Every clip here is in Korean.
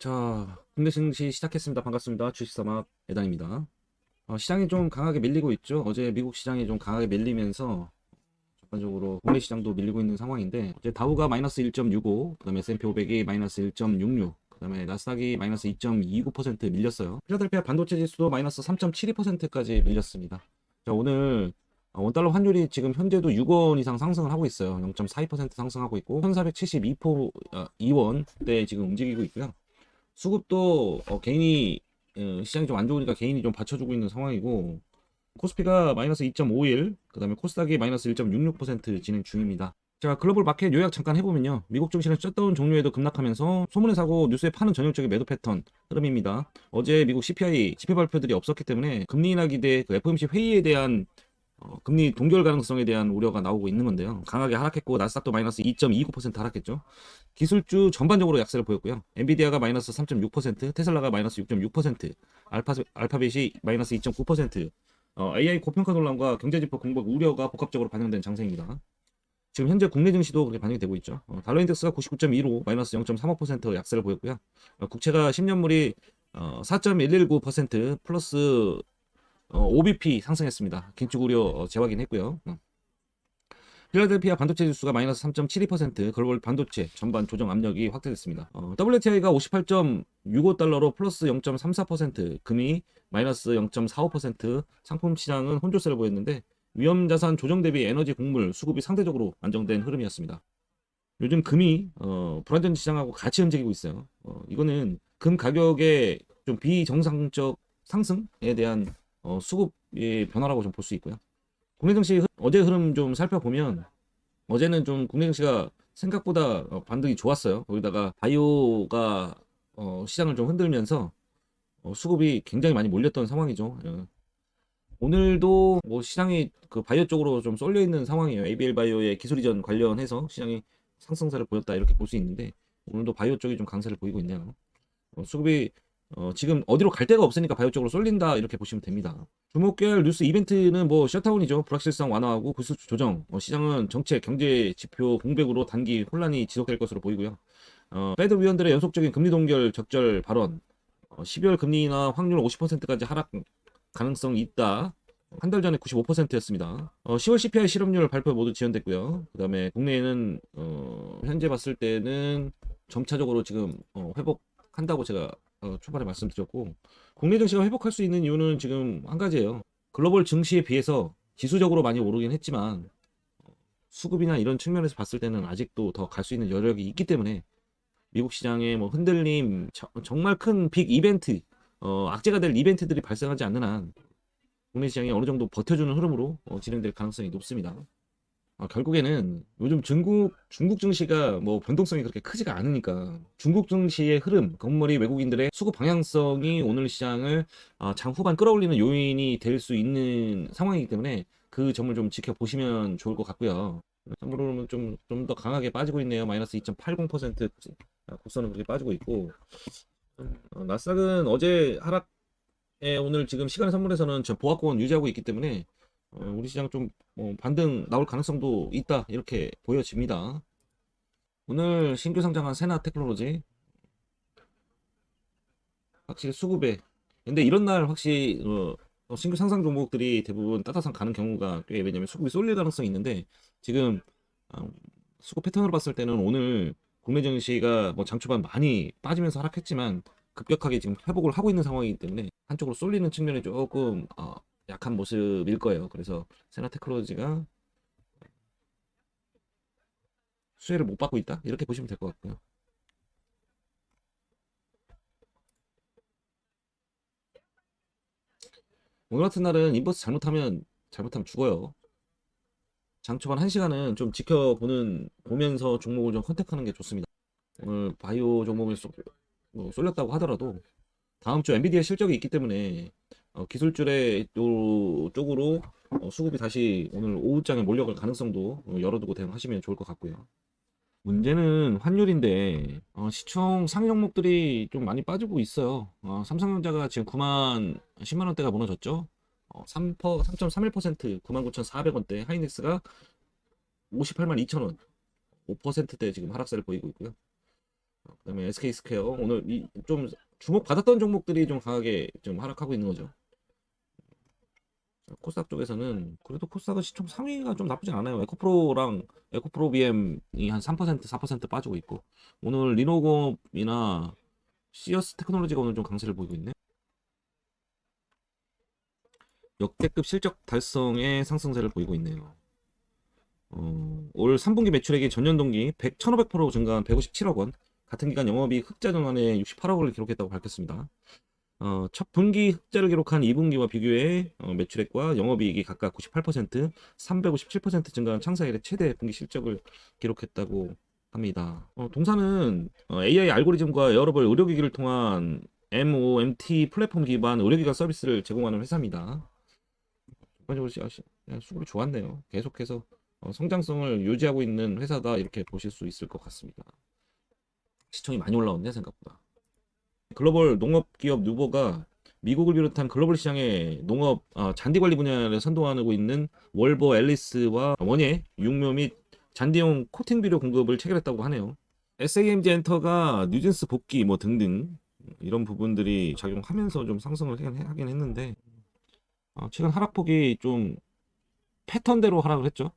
자, 국내 증시 시작했습니다. 반갑습니다. 주식사막 애단입니다. 시장이 좀 강하게 밀리고 있죠. 어제 미국 시장이 좀 강하게 밀리면서 전반적으로 국내 시장도 밀리고 있는 상황인데, 어제 다우가 마이너스 1.65, 그 다음에 S&P 500이 마이너스 1.66, 그 다음에 나스닥이 마이너스 2.29% 밀렸어요. 필라델피아 반도체 지수도 마이너스 3.72%까지 밀렸습니다. 자, 오늘 원달러 환율이 지금 현재도 6원 이상 상승을 하고 있어요. 0.42% 상승하고 있고 1472원대 지금 움직이고 있고요. 수급도 개인이 시장이 좀 안 좋으니까 개인이 좀 받쳐주고 있는 상황이고, 코스피가 마이너스 2.51, 그 다음에 코스닥이 마이너스 1.66% 진행 중입니다. 자, 글로벌 마켓 요약 잠깐 해보면요, 미국 증시는 셧다운 종료에도 급락하면서 소문에 사고 뉴스에 파는 전형적인 매도 패턴 흐름입니다. 어제 미국 CPI 지표 발표들이 없었기 때문에 금리 인하 기대, 그 FOMC 회의에 대한 금리 동결 가능성에 대한 우려가 나오고 있는 건데요. 강하게 하락했고 나스닥도 마이너스 2.29% 하락했죠. 기술주 전반적으로 약세를 보였고요. 엔비디아가 마이너스 3.6%, 테슬라가 마이너스 6.6%, 알파벳이 마이너스 2.9%, AI 고평가 논란과 경제지표 공백 우려가 복합적으로 반영된 장세입니다. 지금 현재 국내 증시도 그렇게 반영이 되고 있죠. 달러 인덱스가 99.15, 마이너스 0.35% 약세를 보였고요. 국채가 10년물이 4.119% 플러스 5bp 상승했습니다. 긴축 우려 재확인했고요. 필라델피아 반도체 지수가 마이너스 3.72%, 글로벌 반도체 전반 조정 압력이 확대됐습니다. WTI가 58.65달러로 플러스 0.34%, 금이 마이너스 0.45%, 상품 시장은 혼조세를 보였는데 위험자산 조정 대비 에너지 곡물 수급이 상대적으로 안정된 흐름이었습니다. 요즘 금이 불안전 시장하고 같이 움직이고 있어요. 이거는 금 가격의 좀 비정상적 상승에 대한 수급의 변화라고 좀 볼 수 있고요. 국내 증시 어제 흐름 좀 살펴보면, 어제는 좀 국내 증시가 생각보다 반등이 좋았어요. 거기다가 바이오가 시장을 좀 흔들면서 수급이 굉장히 많이 몰렸던 상황이죠. 오늘도 뭐 시장이 그 바이오 쪽으로 좀 쏠려 있는 상황이에요. ABL 바이오의 기술 이전 관련해서 시장이 상승세를 보였다 이렇게 볼 수 있는데, 오늘도 바이오 쪽이 좀 강세를 보이고 있네요. 수급이 지금 어디로 갈 데가 없으니까 바이오 쪽으로 쏠린다 이렇게 보시면 됩니다. 주목할 뉴스 이벤트는 뭐 셧다운이죠. 불확실성 완화하고 구수 조정. 시장은 정책 경제 지표 공백으로 단기 혼란이 지속될 것으로 보이고요. 페드 위원들의 연속적인 금리 동결 적절 발언. 12월 금리 인하 확률 50%까지 하락 가능성이 있다. 한 달 전에 95%였습니다. 10월 CPI 실업률 발표 모두 지연됐고요. 그다음에 국내에는 현재 봤을 때는 점차적으로 지금 회복한다고 제가 초반에 말씀드렸고, 국내 증시가 회복할 수 있는 이유는 지금 한 가지예요. 글로벌 증시에 비해서 지수적으로 많이 오르긴 했지만 수급이나 이런 측면에서 봤을 때는 아직도 더 갈 수 있는 여력이 있기 때문에 미국 시장의 뭐 흔들림, 정말 큰 빅 이벤트, 악재가 될 이벤트들이 발생하지 않는 한 국내 시장이 어느 정도 버텨주는 흐름으로 진행될 가능성이 높습니다. 결국에는 요즘 중국 증시가 뭐 변동성이 그렇게 크지가 않으니까 중국 증시의 흐름, 건물이 외국인들의 수급 방향성이 오늘 시장을 장 후반 끌어올리는 요인이 될 수 있는 상황이기 때문에 그 점을 좀 지켜보시면 좋을 것 같고요. 참고로 좀 더 강하게 빠지고 있네요. 마이너스 2.80% 곡선은 그렇게 빠지고 있고, 나스닥은 어제 하락에 오늘 지금 시간의 선물에서는 저 보합권 유지하고 있기 때문에 우리 시장 좀 반등 나올 가능성도 있다 이렇게 보여집니다. 오늘 신규 상장한 세나 테크놀로지 확실히 수급에, 근데 이런 날 확실히 신규 상장 종목들이 대부분 따라상 가는 경우가 꽤, 왜냐면 수급이 쏠릴 가능성이 있는데 지금 어, 수급 패턴으로 봤을 때는 오늘 국내 증시가 뭐 장초반 많이 빠지면서 하락했지만 급격하게 지금 회복을 하고 있는 상황이기 때문에 한쪽으로 쏠리는 측면이 조금 약한 모습일 거예요. 그래서 세나 테크놀로지가 수혜를 못 받고 있다 이렇게 보시면 될 것 같고요. 오늘 같은 날은 인버스 잘못하면 죽어요. 장초반 1시간은 좀 보면서 종목을 좀 선택하는 게 좋습니다. 오늘 바이오 종목을 뭐 쏠렸다고 하더라도 다음 주 엔비디아 실적이 있기 때문에 기술줄의 쪽으로 수급이 다시 오늘 오후장에 몰려갈 가능성도 열어두고 대응하시면 좋을 것 같고요. 문제는 환율인데 시총 상위 종목들이 좀 많이 빠지고 있어요. 삼성전자가 지금 10만 원대가 무너졌죠. 3.31% 99,400원대, 하이닉스가 58만 2천 원, 5%대 지금 하락세를 보이고 있고요. 그다음에 SK 스퀘어 오늘 좀 주목받았던 종목들이 좀 강하게 좀 하락하고 있는 거죠. 코스닥 쪽에서는 그래도 코스닥은 시총 상위가 좀 나쁘지 않아요. 에코프로랑 에코프로 BM이 한 3%, 4% 빠지고 있고 오늘 리노공업이나 시어스 테크놀로지가 오늘 좀 강세를 보이고 있네. 역대급 실적 달성의 상승세를 보이고 있네요. 올 3분기 매출액이 전년 동기 1,500% 증가한 157억 원, 같은 기간 영업이익 흑자 전환에 68억 원을 기록했다고 밝혔습니다. 첫 분기 흑자를 기록한 2분기와 비교해 매출액과 영업이익이 각각 98%, 357% 증가한 창사 이래 최대 분기 실적을 기록했다고 합니다. 동사는 AI 알고리즘과 여러벌 의료기기를 통한 MOMT 플랫폼 기반 의료기관 서비스를 제공하는 회사입니다. 전반적으로 수급이 좋았네요. 계속해서 성장성을 유지하고 있는 회사다 이렇게 보실 수 있을 것 같습니다. 시총이 많이 올라왔네 생각보다. 글로벌 농업기업 누보가 미국을 비롯한 글로벌 시장의 농업 잔디 관리 분야를 선도하고 있는 월보 앨리스와 원예, 육묘 및 잔디용 코팅 비료 공급을 체결했다고 하네요. SAMG 엔터가 뉴진스 복귀 뭐 등등 이런 부분들이 작용하면서 좀 상승을 하긴 했는데 최근 하락폭이 좀 패턴대로 하락을 했죠.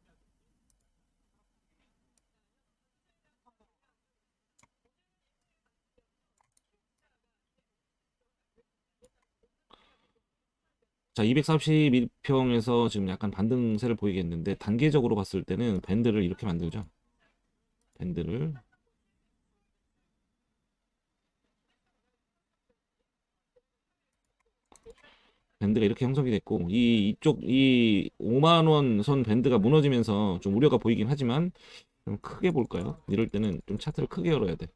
자, 231평에서 지금 약간 반등세를 보이겠는데 단계적으로 봤을 때는 밴드를 이렇게 만들죠. 밴드를 밴드가 이렇게 형성이 됐고 이쪽 이 5만 원 선 밴드가 무너지면서 좀 우려가 보이긴 하지만 좀 크게 볼까요? 이럴 때는 좀 차트를 크게 열어야 돼.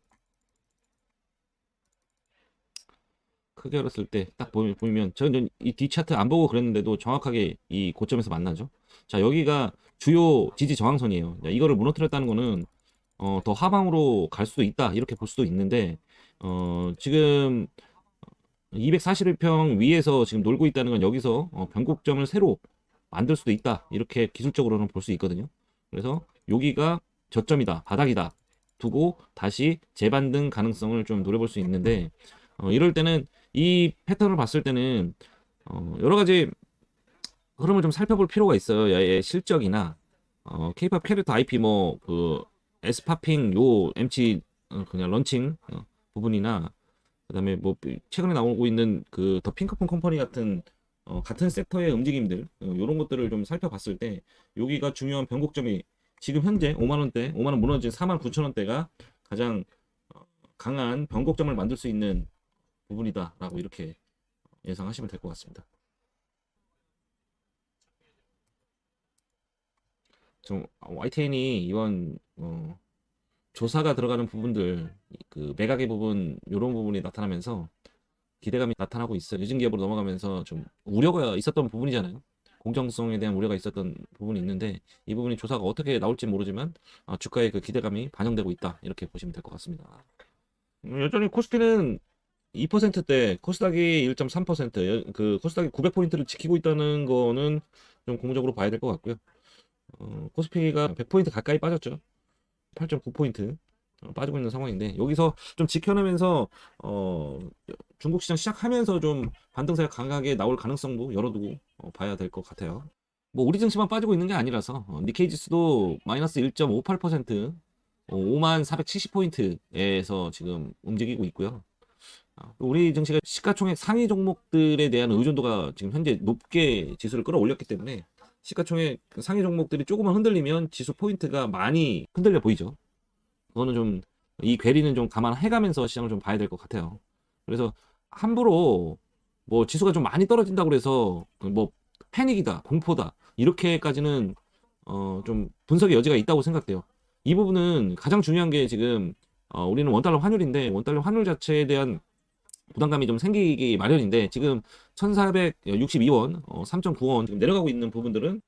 크게 열었을 때 딱 보이면 저는 이 D 차트 안 보고 그랬는데도 정확하게 이 고점에서 만나죠. 자, 여기가 주요 지지 저항선이에요. 자, 이거를 무너뜨렸다는 거는 더 하방으로 갈 수도 있다 이렇게 볼 수도 있는데 지금 241평 위에서 지금 놀고 있다는 건 여기서 변곡점을 새로 만들 수도 있다 이렇게 기술적으로는 볼 수 있거든요. 그래서 여기가 저점이다 바닥이다 두고 다시 재반등 가능성을 좀 노려볼 수 있는데 이럴 때는 이 패턴을 봤을 때는 여러 가지 흐름을 좀 살펴볼 필요가 있어요. 얘의 실적이나 K-팝 캐릭터 IP 뭐 그 에스파핑 요 MC 그냥 런칭 부분이나 그다음에 뭐 최근에 나오고 있는 그 더 핑크퐁 컴퍼니 같은 같은 섹터의 움직임들 이런 것들을 좀 살펴봤을 때 여기가 중요한 변곡점이 지금 현재 5만 원대, 5만 원 무너진 4만 9천 원대가 가장 강한 변곡점을 만들 수 있는 부분이다라고 이렇게 예상하시면 될 것 같습니다. 좀 YTN이 이번 조사가 들어가는 부분들 그 매각의 부분 이런 부분이 나타나면서 기대감이 나타나고 있어요. 유진기업으로 넘어가면서 좀 우려가 있었던 부분이잖아요. 공정성에 대한 우려가 있었던 부분이 있는데 이 부분이 조사가 어떻게 나올지 모르지만 주가의 그 기대감이 반영되고 있다 이렇게 보시면 될 것 같습니다. 여전히 코스피는 2%대 코스닥이 1.3%, 그 코스닥이 900포인트를 지키고 있다는 거는 좀 공적으로 봐야 될 것 같고요. 코스피가 100포인트 가까이 빠졌죠. 8.9포인트 빠지고 있는 상황인데 여기서 좀 지켜내면서 중국 시장 시작하면서 좀 반등세가 강하게 나올 가능성도 열어두고 봐야 될 것 같아요. 뭐 우리 증시만 빠지고 있는 게 아니라서 니케이 지수도 마이너스 1.58% 5만 470포인트에서 지금 움직이고 있고요. 우리 증시가 시가총액 상위 종목들에 대한 의존도가 지금 현재 높게 지수를 끌어올렸기 때문에 시가총액 상위 종목들이 조금만 흔들리면 지수 포인트가 많이 흔들려 보이죠. 그거는 좀 이 괴리는 좀 감안해가면서 시장을 좀 봐야 될 것 같아요. 그래서 함부로 뭐 지수가 좀 많이 떨어진다고 그래서 뭐 패닉이다, 공포다 이렇게까지는 좀 분석의 여지가 있다고 생각돼요. 이 부분은 가장 중요한 게 지금 우리는 원달러 환율인데 원달러 환율 자체에 대한 부담감이 좀 생기기 마련인데 지금 1462원, 3.9원 지금 내려가고 있는 부분들은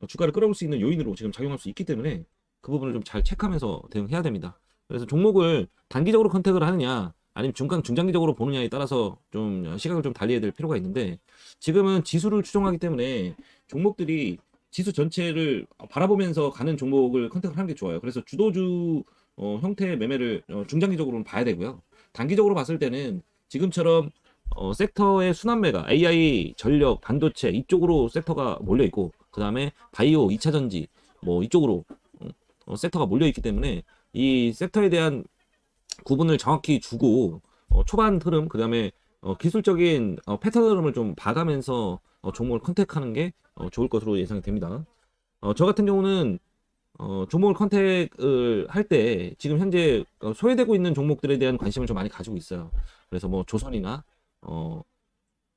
주가를 끌어올 수 있는 요인으로 지금 작용할 수 있기 때문에 그 부분을 좀 잘 체크하면서 대응해야 됩니다. 그래서 종목을 단기적으로 컨택을 하느냐 아니면 중장기적으로 보느냐에 따라서 좀 시각을 좀 달리해야 될 필요가 있는데 지금은 지수를 추종하기 때문에 종목들이 지수 전체를 바라보면서 가는 종목을 컨택을 하는 게 좋아요. 그래서 주도주 형태의 매매를 중장기적으로는 봐야 되고요. 단기적으로 봤을 때는 지금처럼 섹터의 순환매가 AI, 전력, 반도체 이쪽으로 섹터가 몰려 있고, 그 다음에 바이오, 2차 전지 뭐 이쪽으로 섹터가 몰려 있기 때문에 이 섹터에 대한 구분을 정확히 주고 초반 흐름, 그 다음에 기술적인 패턴 흐름을 좀 봐가면서 종목을 컨택하는 게 좋을 것으로 예상이 됩니다. 저 같은 경우는 종목을 컨택을 할 때 지금 현재 소외되고 있는 종목들에 대한 관심을 좀 많이 가지고 있어요. 그래서 뭐 조선이나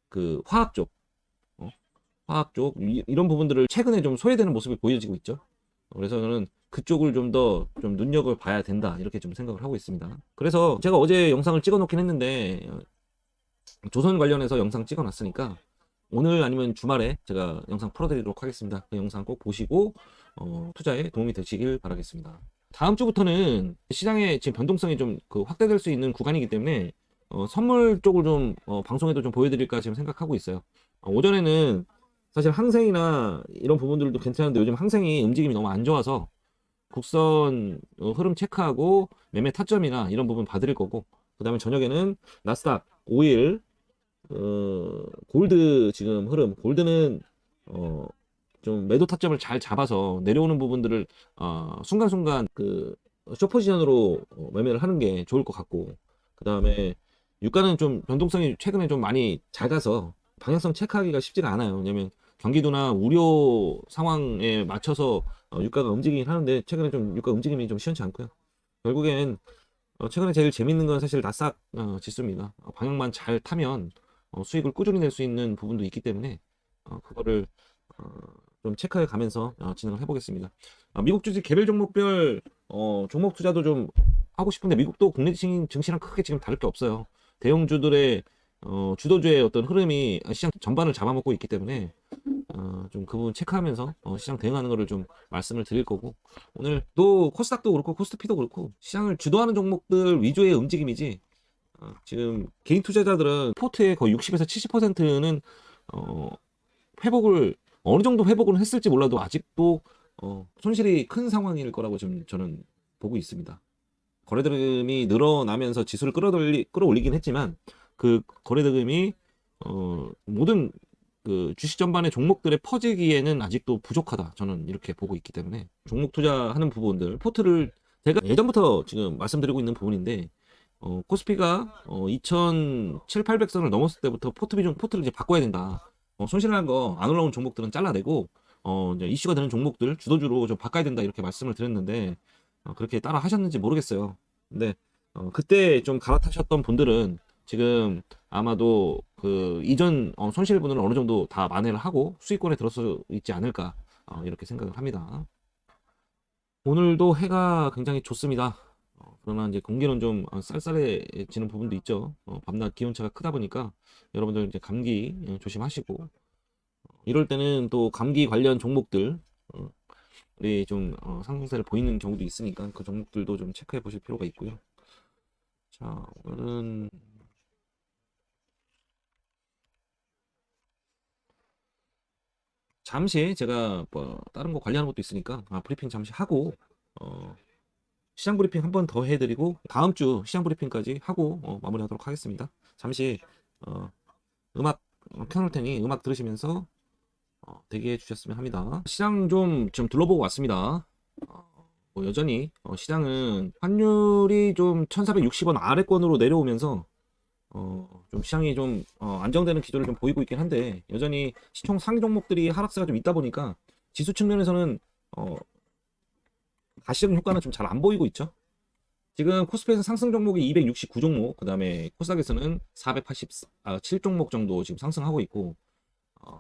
그 화학 쪽, 어, 화학 쪽 이런 부분들을 최근에 좀 소외되는 모습이 보여지고 있죠. 그래서 저는 그쪽을 좀 더 좀 눈여겨 봐야 된다 이렇게 좀 생각을 하고 있습니다. 그래서 제가 어제 영상을 찍어 놓긴 했는데 조선 관련해서 영상 찍어 놨으니까 오늘 아니면 주말에 제가 영상 풀어드리도록 하겠습니다. 그 영상 꼭 보시고 투자에 도움이 되시길 바라겠습니다. 다음 주부터는 시장의 지금 변동성이 좀 확대될 수 있는 구간이기 때문에 선물 쪽을 좀 방송에도 좀 보여드릴까 지금 생각하고 있어요. 오전에는 사실 항생이나 이런 부분들도 괜찮은데 요즘 항생이 움직임이 너무 안 좋아서 국선 흐름 체크하고 매매 타점이나 이런 부분 봐드릴 거고, 그 다음에 저녁에는 나스닥, 오일, 골드 지금 흐름, 골드는 좀 매도 타점을 잘 잡아서 내려오는 부분들을 순간순간 숏포지션으로 매매를 하는 게 좋을 것 같고, 그 다음에 유가는 좀 변동성이 최근에 좀 많이 작아서 방향성 체크하기가 쉽지가 않아요. 왜냐면 경기도나 우려 상황에 맞춰서 유가가 움직이긴 하는데 최근에 좀 유가 움직임이 좀 시원치 않고요. 결국엔 최근에 제일 재밌는 건 사실 나스닥 지수입니다. 방향만 잘 타면 수익을 꾸준히 낼 수 있는 부분도 있기 때문에 그거를 어, 좀 체크해 가면서 진행을 해보겠습니다. 미국 주식 개별 종목별 종목 투자도 좀 하고 싶은데 미국도 국내 증시랑 크게 지금 다를 게 없어요. 대형주들의 주도주의 어떤 흐름이 시장 전반을 잡아먹고 있기 때문에 좀 그 부분 체크하면서 시장 대응하는 거를 좀 말씀을 드릴 거고, 오늘 또 코스닥도 그렇고 코스피도 그렇고 시장을 주도하는 종목들 위주의 움직임이지 지금 개인 투자자들은 포트의 거의 60에서 70%는 회복을 어느 정도 회복을 했을지 몰라도 아직도 손실이 큰 상황일 거라고 지금 저는 보고 있습니다. 거래대금이 늘어나면서 지수를 끌어올리긴 했지만 그 거래대금이 모든 그 주식 전반의 종목들에 퍼지기에는 아직도 부족하다. 저는 이렇게 보고 있기 때문에 종목 투자하는 부분들 포트를 제가 예전부터 지금 말씀드리고 있는 부분인데 코스피가 2,700, 800선을 넘었을 때부터 포트를 이제 바꿔야 된다. 손실난 거 안 올라온 종목들은 잘라내고 이제 이슈가 되는 종목들 주도주로 좀 바꿔야 된다 이렇게 말씀을 드렸는데 그렇게 따라 하셨는지 모르겠어요. 근데 그때 좀 갈아타셨던 분들은 지금 아마도 그 이전 손실분을 어느 정도 다 만회를 하고 수익권에 들어서 있지 않을까 이렇게 생각을 합니다. 오늘도 해가 굉장히 좋습니다. 그러나 이제 공기는 좀 쌀쌀해지는 부분도 있죠. 밤낮 기온차가 크다 보니까 여러분들 이제 감기 조심하시고, 이럴 때는 또 감기 관련 종목들 우리 좀 상승세를 보이는 경우도 있으니까 그 종목들도 좀 체크해 보실 필요가 있고요. 자, 오늘은 잠시 제가 뭐 다른 거 관리하는 것도 있으니까 브리핑 잠시 하고 시장 브리핑 한 번 더 해드리고 다음 주 시장 브리핑까지 하고 마무리하도록 하겠습니다. 잠시 음악 켜놓을 테니 음악 들으시면서 대기해 주셨으면 합니다. 시장 좀 둘러보고 왔습니다. 뭐 여전히 시장은 환율이 좀 1460원 아래권으로 내려오면서 좀 시장이 좀 안정되는 기조를 좀 보이고 있긴 한데 여전히 시총 상위 종목들이 하락세가 좀 있다 보니까 지수 측면에서는 가시적 효과는 좀 잘 안 보이고 있죠. 지금 코스피에서 상승 종목이 269 종목, 그 다음에 코스닥에서는 487 종목 정도 지금 상승하고 있고,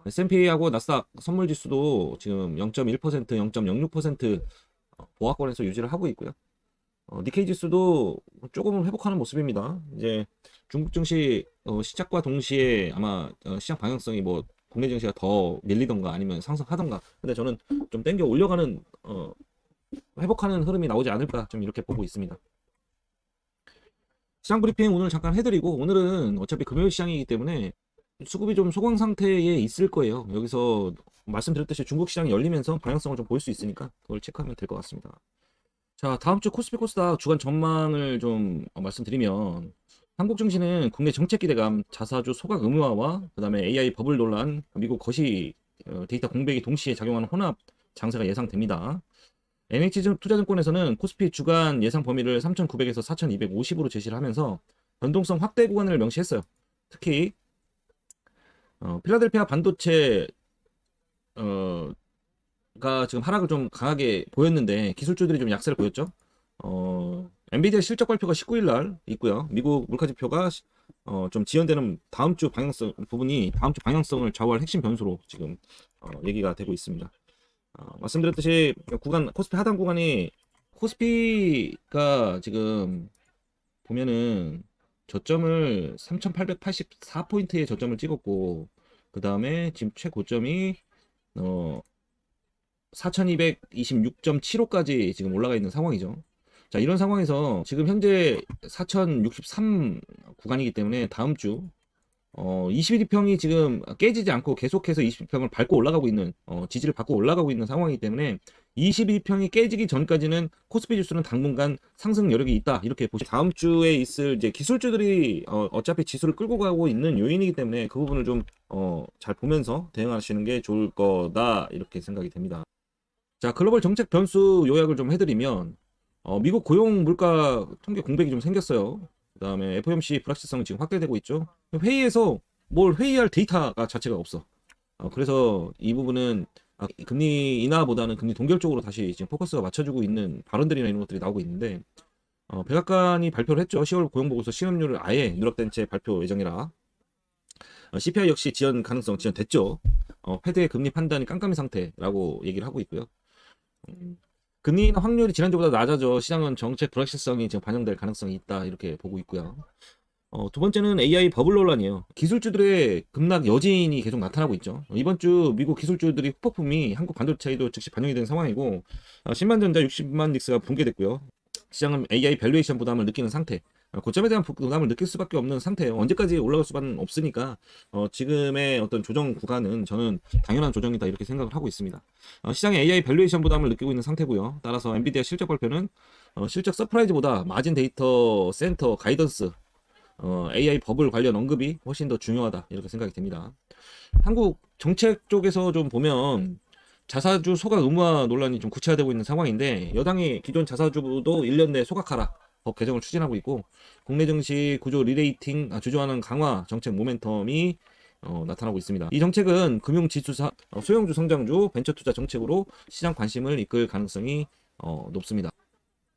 S&P하고 나스닥 선물 지수도 지금 0.1%, 0.06% 보합권에서 유지를 하고 있고요. 니케이 지수도 조금은 회복하는 모습입니다. 이제 중국 증시 시작과 동시에 아마 시장 방향성이 뭐 국내 증시가 더 밀리던가 아니면 상승하던가. 근데 저는 좀 땡겨 올려가는 회복하는 흐름이 나오지 않을까 좀 이렇게 보고 있습니다. 시장 브리핑 오늘 잠깐 해드리고 오늘은 어차피 금요일 시장이기 때문에 수급이 좀 소강 상태에 있을 거예요. 여기서 말씀드렸듯이 중국 시장이 열리면서 방향성을 좀 보일 수 있으니까 그걸 체크하면 될 것 같습니다. 자, 다음 주 코스피 코스닥 주간 전망을 좀 말씀드리면 한국 증시는 국내 정책 기대감, 자사주 소각 의무화와 그다음에 AI 버블 논란, 미국 거시 데이터 공백이 동시에 작용하는 혼합 장세가 예상됩니다. NH투자증권에서는 코스피 주간 예상 범위를 3,900에서 4,250으로 제시를 하면서 변동성 확대 구간을 명시했어요. 특히 필라델피아 반도체 어, 가 지금 하락을 좀 강하게 보였는데 기술주들이 좀 약세를 보였죠. 엔비디아 실적 발표가 19일 날 있고요. 미국 물가 지표가 좀 지연되는 다음 주 방향성 부분이 다음 주 방향성을 좌우할 핵심 변수로 지금 얘기가 되고 있습니다. 말씀드렸듯이 구간 코스피 하단 구간이 코스피가 지금 보면은 저점을 3,884포인트의 저점을 찍었고 그 다음에 지금 최고점이 어 4226.75까지 지금 올라가 있는 상황이죠. 자, 이런 상황에서 지금 현재 4063 구간이기 때문에 다음 주 21평이 지금 깨지지 않고 계속해서 21평을 밟고 올라가고 있는 지지를 받고 올라가고 있는 상황이기 때문에 21평이 깨지기 전까지는 코스피 지수는 당분간 상승 여력이 있다 이렇게 보시. 다음 주에 있을 이제 기술주들이 어차피 지수를 끌고 가고 있는 요인이기 때문에 그 부분을 좀 잘 보면서 대응하시는 게 좋을 거다 이렇게 생각이 됩니다. 자, 글로벌 정책 변수 요약을 좀 해드리면 미국 고용 물가 통계 공백이 좀 생겼어요. 그다음에 FOMC 불확실성이 지금 확대되고 있죠. 회의에서 뭘 회의할 데이터가 자체가 없어. 그래서 이 부분은 금리 인하보다는 금리 동결 쪽으로 다시 지금 포커스가 맞춰주고 있는 발언들이나 이런 것들이 나오고 있는데 백악관이 발표를 했죠. 10월 고용보고서 실업률을 아예 누락된 채 발표 예정이라 CPI 역시 지연 가능성 지연됐죠. 패드의 금리 판단이 깜깜이 상태라고 얘기를 하고 있고요. 금리 인하 확률이 지난주보다 낮아져 시장은 정책 불확실성이 지금 반영될 가능성이 있다 이렇게 보고 있고요. 두 번째는 AI 버블 논란이에요. 기술주들의 급락 여진이 계속 나타나고 있죠. 이번 주 미국 기술주들이 후폭풍이 한국 반도체에도 즉시 반영이 된 상황이고 10만 전자 60만 닉스가 붕괴됐고요. 시장은 AI 밸류에이션 부담을 느끼는 상태. 고점에 대한 부담을 느낄 수밖에 없는 상태예요. 언제까지 올라갈 수밖에 없으니까 지금의 어떤 조정 구간은 저는 당연한 조정이다 이렇게 생각을 하고 있습니다. 시장의 AI 밸류에이션 부담을 느끼고 있는 상태고요. 따라서 엔비디아 실적 발표는 실적 서프라이즈보다 마진 데이터 센터 가이던스 AI 버블 관련 언급이 훨씬 더 중요하다 이렇게 생각이 됩니다. 한국 정책 쪽에서 좀 보면 자사주 소각 의무화 논란이 좀 구체화되고 있는 상황인데 여당이 기존 자사주도 1년 내 소각하라 법 개정을 추진하고 있고 국내 증시 구조 리레이팅 주저하는 강화 정책 모멘텀이 나타나고 있습니다. 이 정책은 금융지주사 소형주 성장주 벤처 투자 정책으로 시장 관심을 이끌 가능성이 높습니다.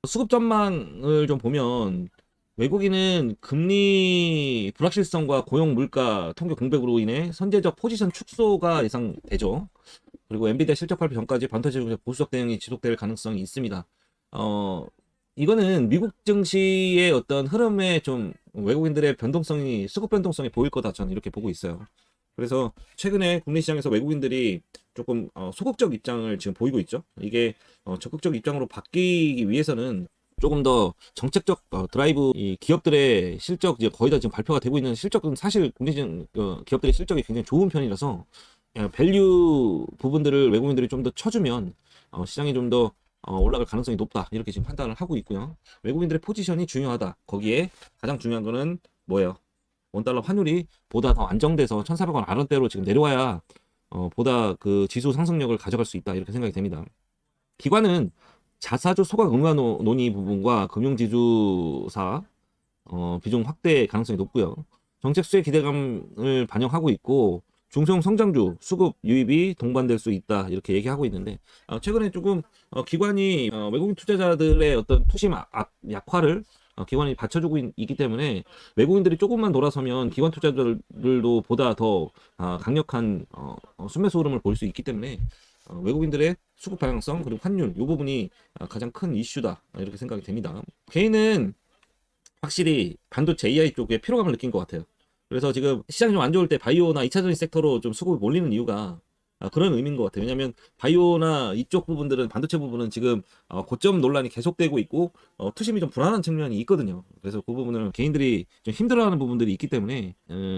수급 전망을 좀 보면 외국인은 금리 불확실성과 고용 물가 통계 공백으로 인해 선제적 포지션 축소가 예상되죠. 그리고 엔비디아 실적 발표 전까지 반도체 보수적 대응이 지속될 가능성이 있습니다. 이거는 미국 증시의 어떤 흐름에 좀 외국인들의 변동성이 수급 변동성이 보일 거다 저는 이렇게 보고 있어요. 그래서 최근에 국내 시장에서 외국인들이 조금 소극적 입장을 지금 보이고 있죠. 이게 적극적 입장으로 바뀌기 위해서는 조금 더 정책적 드라이브 이 기업들의 실적 이제 거의 다 지금 발표가 되고 있는 실적은 사실 국내 기업들의 실적이 굉장히 좋은 편이라서 밸류 부분들을 외국인들이 좀 더 쳐주면 시장이 좀 더 올라갈 가능성이 높다 이렇게 지금 판단을 하고 있고요. 외국인들의 포지션이 중요하다. 거기에 가장 중요한 거는 뭐예요? 원달러 환율이 보다 더 안정돼서 1,400원 아래대로 지금 내려와야 보다 그 지수 상승력을 가져갈 수 있다 이렇게 생각이 됩니다. 기관은 자사주 소각 의무화 논의 부분과 금융지주사 비중 확대 가능성이 높고요. 정책 수혜 기대감을 반영하고 있고 중소형 성장주 수급 유입이 동반될 수 있다 이렇게 얘기하고 있는데 최근에 조금 기관이 외국인 투자자들의 어떤 투심 약화를 기관이 받쳐주고 있기 때문에 외국인들이 조금만 돌아서면 기관 투자자들도 보다 더 강력한 순매수 흐름을 볼 수 있기 때문에 외국인들의 수급 방향성 그리고 환율 이 부분이 가장 큰 이슈다 이렇게 생각이 됩니다. 개인은 확실히 반도체 AI 쪽에 피로감을 느낀 것 같아요. 그래서 지금 시장이 좀 안 좋을 때 바이오나 2차전지 섹터로 좀 수급이 몰리는 이유가 그런 의미인 것 같아요. 왜냐하면 바이오나 이쪽 부분들은 반도체 부분은 지금 고점 논란이 계속되고 있고 투심이 좀 불안한 측면이 있거든요. 그래서 그 부분을 개인들이 좀 힘들어하는 부분들이 있기 때문에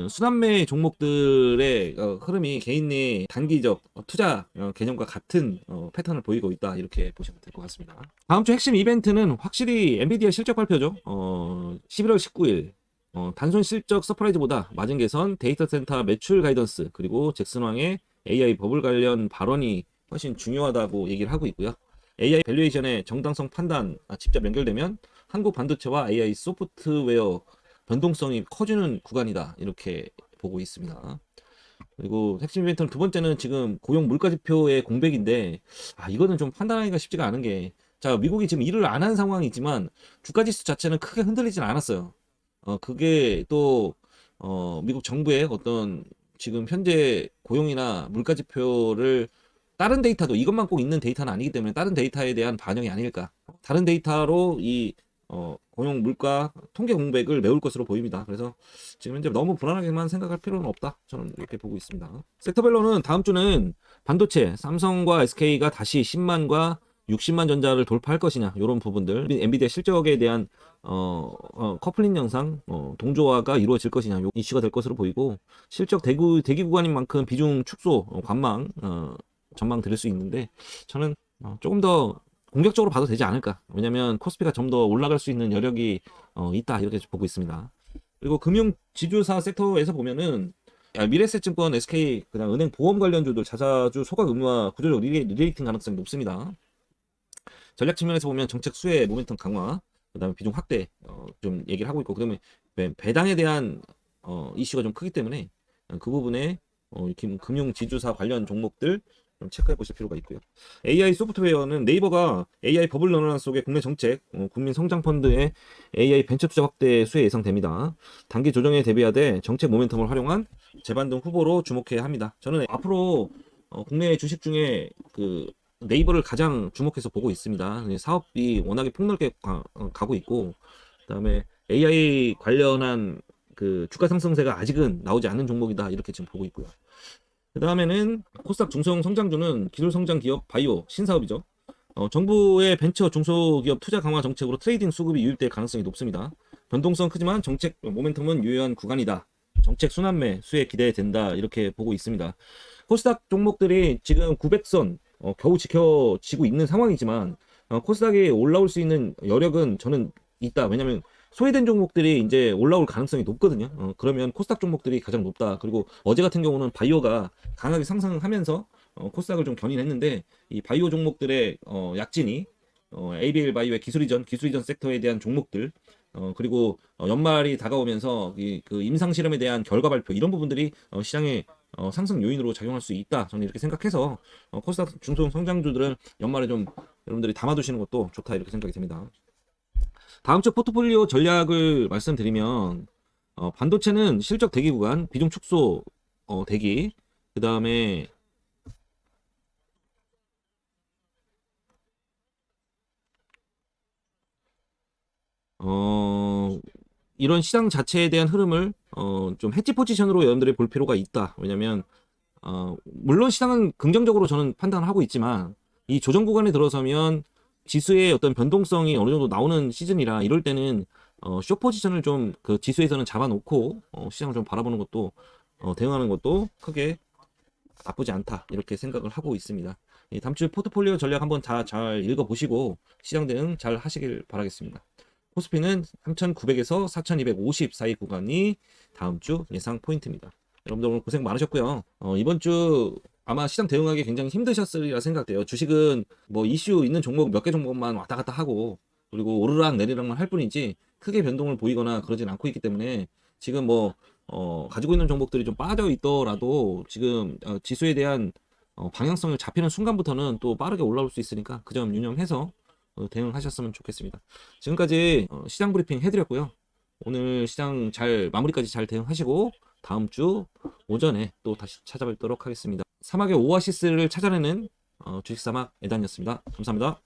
순환매 종목들의 흐름이 개인 내 단기적 투자 개념과 같은 패턴을 보이고 있다 이렇게 보시면 될 것 같습니다. 다음 주 핵심 이벤트는 확실히 엔비디아 실적 발표죠. 11월 19일 단순 실적 서프라이즈보다 마진 개선, 데이터 센터 매출 가이던스, 그리고 잭슨 왕의 AI 버블 관련 발언이 훨씬 중요하다고 얘기를 하고 있고요. AI 밸류에이션의 정당성 판단 직접 연결되면 한국 반도체와 AI 소프트웨어 변동성이 커지는 구간이다 이렇게 보고 있습니다. 그리고 핵심 이벤트는 두 번째는 지금 고용 물가 지표의 공백인데 이거는 좀 판단하기가 쉽지가 않은 게, 자, 미국이 지금 일을 안 한 상황이지만 주가 지수 자체는 크게 흔들리진 않았어요. 그게 또 미국 정부의 어떤 지금 현재 고용이나 물가 지표를 다른 데이터도 이것만 꼭 있는 데이터는 아니기 때문에 다른 데이터에 대한 반영이 아닐까. 다른 데이터로 이 고용 물가 통계 공백을 메울 것으로 보입니다. 그래서 지금 현재 너무 불안하게만 생각할 필요는 없다. 저는 이렇게 보고 있습니다. 섹터별로는 다음 주는 반도체, 삼성과 SK가 다시 10만과 60만 전자를 돌파할 것이냐 이런 부분들, 엔비디아 실적에 대한 커플링 영상 동조화가 이루어질 것이냐 요 이슈가 될 것으로 보이고, 실적 대기 구간인 만큼 비중 축소 관망 전망 드릴 수 있는데, 저는 조금 더 공격적으로 봐도 되지 않을까. 왜냐면 코스피가 좀 더 올라갈 수 있는 여력이 있다 이렇게 보고 있습니다. 그리고 금융 지주사 섹터에서 보면은 미래에셋증권, SK, 그다음 은행 보험 관련주들 자사주 소각 의무화 구조적 리레이팅 가능성이 높습니다. 전략 측면에서 보면 정책 수혜 모멘텀 강화, 그다음에 비중 확대 좀 얘기를 하고 있고, 그다음에 배당에 대한 이슈가 좀 크기 때문에 그 부분에 금융 지주사 관련 종목들 좀 체크해 보실 필요가 있고요. AI 소프트웨어는 네이버가 AI 버블 러너 속의 국내 정책, 국민 성장 펀드의 AI 벤처 투자 확대 수혜 예상됩니다. 단기 조정에 대비하되 정책 모멘텀을 활용한 재반등 후보로 주목해야 합니다. 저는 앞으로 국내 주식 중에 그 네이버를 가장 주목해서 보고 있습니다. 사업이 워낙에 폭넓게 가고 있고, 그다음에 AI 관련한 그 주가 상승세가 아직은 나오지 않는 종목이다 이렇게 지금 보고 있고요. 그 다음에는 코스닥 중소형 성장주는 기술 성장 기업 바이오 신사업이죠. 정부의 벤처 중소기업 투자 강화 정책으로 트레이딩 수급이 유입될 가능성이 높습니다. 변동성 크지만 정책 모멘텀은 유효한 구간이다. 정책 순환매 수혜 기대된다 이렇게 보고 있습니다. 코스닥 종목들이 지금 900선 겨우 지켜지고 있는 상황이지만 코스닥이 올라올 수 있는 여력은 저는 있다. 왜냐면 소외된 종목들이 이제 올라올 가능성이 높거든요. 그러면 코스닥 종목들이 가장 높다. 그리고 어제 같은 경우는 바이오가 강하게 상승하면서 코스닥을 좀 견인했는데, 이 바이오 종목들의 약진이 ABL 바이오의 기술 이전 섹터에 대한 종목들, 그리고 연말이 다가오면서 그 임상 실험에 대한 결과 발표 이런 부분들이 시장에 상승 요인으로 작용할 수 있다. 저는 이렇게 생각해서 코스닥 중소형 성장주들은 연말에 좀 여러분들이 담아두시는 것도 좋다 이렇게 생각이 됩니다. 다음 주 포트폴리오 전략을 말씀드리면 반도체는 실적 대기 구간 비중 축소 대기, 그 다음에 이런 시장 자체에 대한 흐름을 좀 해지 포지션으로 여러분들이 볼 필요가 있다. 왜냐면 물론 시장은 긍정적으로 저는 판단을 하고 있지만 이 조정 구간에 들어서면 지수의 어떤 변동성이 어느 정도 나오는 시즌이라, 이럴 때는 숏 포지션을 좀 그 지수에서는 잡아놓고 시장을 좀 바라보는 것도 대응하는 것도 크게 나쁘지 않다 이렇게 생각을 하고 있습니다. 다음 주 포트폴리오 전략 한번 잘 읽어보시고 시장 대응 잘 하시길 바라겠습니다. 코스피는 3,900에서 4,250 사이 구간이 다음 주 예상 포인트입니다. 여러분들 오늘 고생 많으셨고요. 이번 주 아마 시장 대응하기 굉장히 힘드셨으리라 생각돼요. 주식은 뭐 이슈 있는 종목 몇 개 종목만 왔다 갔다 하고, 그리고 오르락 내리락만 할 뿐이지 크게 변동을 보이거나 그러진 않고 있기 때문에 지금 뭐 가지고 있는 종목들이 좀 빠져 있더라도 지금 지수에 대한 방향성을 잡히는 순간부터는 또 빠르게 올라올 수 있으니까 그 점 유념해서 대응하셨으면 좋겠습니다. 지금까지 시장 브리핑 해드렸고요. 오늘 시장 마무리까지 잘 대응하시고 다음 주 오전에 또 다시 찾아뵙도록 하겠습니다. 사막의 오아시스를 찾아내는 주식 사막 에단이었습니다. 감사합니다.